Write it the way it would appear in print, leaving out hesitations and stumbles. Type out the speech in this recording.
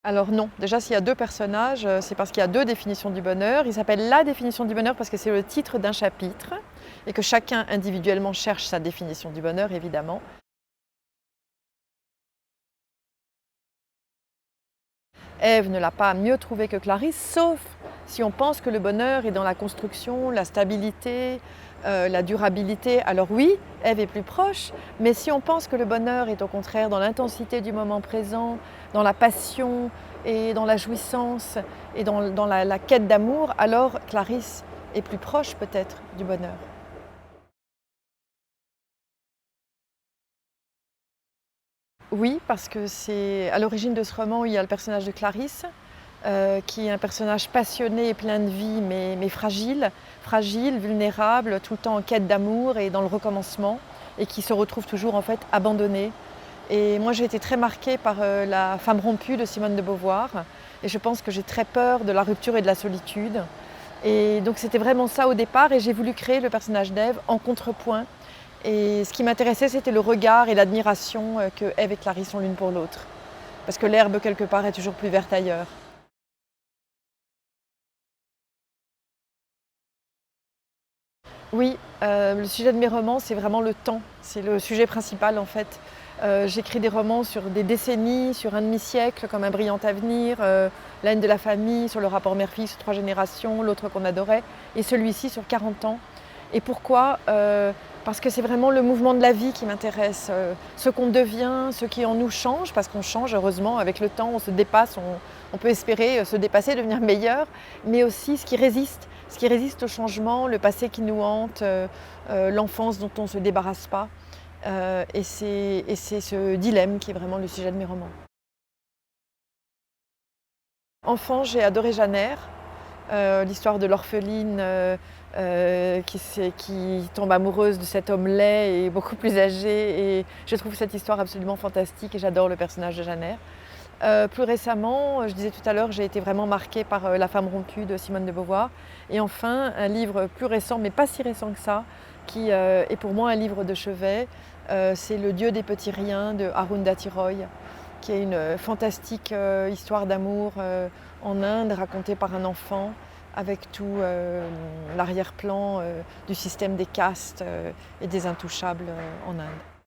Alors non, déjà s'il y a deux personnages, c'est parce qu'il y a deux définitions du bonheur. Il s'appelle La définition du bonheur parce que c'est le titre d'un chapitre et que chacun individuellement cherche sa définition du bonheur, évidemment. Ève ne l'a pas mieux trouvé que Clarisse, sauf si on pense que le bonheur est dans la construction, la stabilité, la durabilité. Alors oui, Ève est plus proche, mais si on pense que le bonheur est au contraire dans l'intensité du moment présent, dans la passion et dans la jouissance et dans la quête d'amour, alors Clarisse est plus proche peut-être du bonheur. Oui, parce que c'est à l'origine de ce roman, il y a le personnage de Clarisse, qui est un personnage passionné et plein de vie, mais fragile, vulnérable, tout le temps en quête d'amour et dans le recommencement, et qui se retrouve toujours en fait abandonné. Et moi j'ai été très marquée par La femme rompue de Simone de Beauvoir, et je pense que j'ai très peur de la rupture et de la solitude. Et donc c'était vraiment ça au départ, et j'ai voulu créer le personnage d'Ève en contrepoint. Et ce qui m'intéressait, c'était le regard et l'admiration que Ève et Clarisse ont l'une pour l'autre. Parce que l'herbe, quelque part, est toujours plus verte ailleurs. Oui, le sujet de mes romans, c'est vraiment le temps. C'est le sujet principal, en fait. J'écris des romans sur des décennies, sur un demi-siècle, comme Un brillant avenir, La haine de la famille, sur le rapport mère-fille, sur 3 générations, L'autre qu'on adorait, et celui-ci sur 40 ans. Et pourquoi parce que c'est vraiment le mouvement de la vie qui m'intéresse. Ce qu'on devient, ce qui en nous change, parce qu'on change heureusement avec le temps, on se dépasse, on peut espérer se dépasser, devenir meilleur, mais aussi ce qui résiste au changement, le passé qui nous hante, l'enfance dont on ne se débarrasse pas. Et c'est ce dilemme qui est vraiment le sujet de mes romans. Enfant, j'ai adoré Jeanne Eyre. L'histoire de l'orpheline qui tombe amoureuse de cet homme laid et beaucoup plus âgé. Et je trouve cette histoire absolument fantastique et j'adore le personnage de Jeanne Eyre. Plus récemment, je disais tout à l'heure, j'ai été vraiment marquée par La femme rompue de Simone de Beauvoir. Et enfin, un livre plus récent, mais pas si récent que ça, qui est pour moi un livre de chevet, c'est Le Dieu des petits riens de Arundhati Roy, qui est une fantastique histoire d'amour en Inde racontée par un enfant avec tout l'arrière-plan du système des castes et des intouchables en Inde.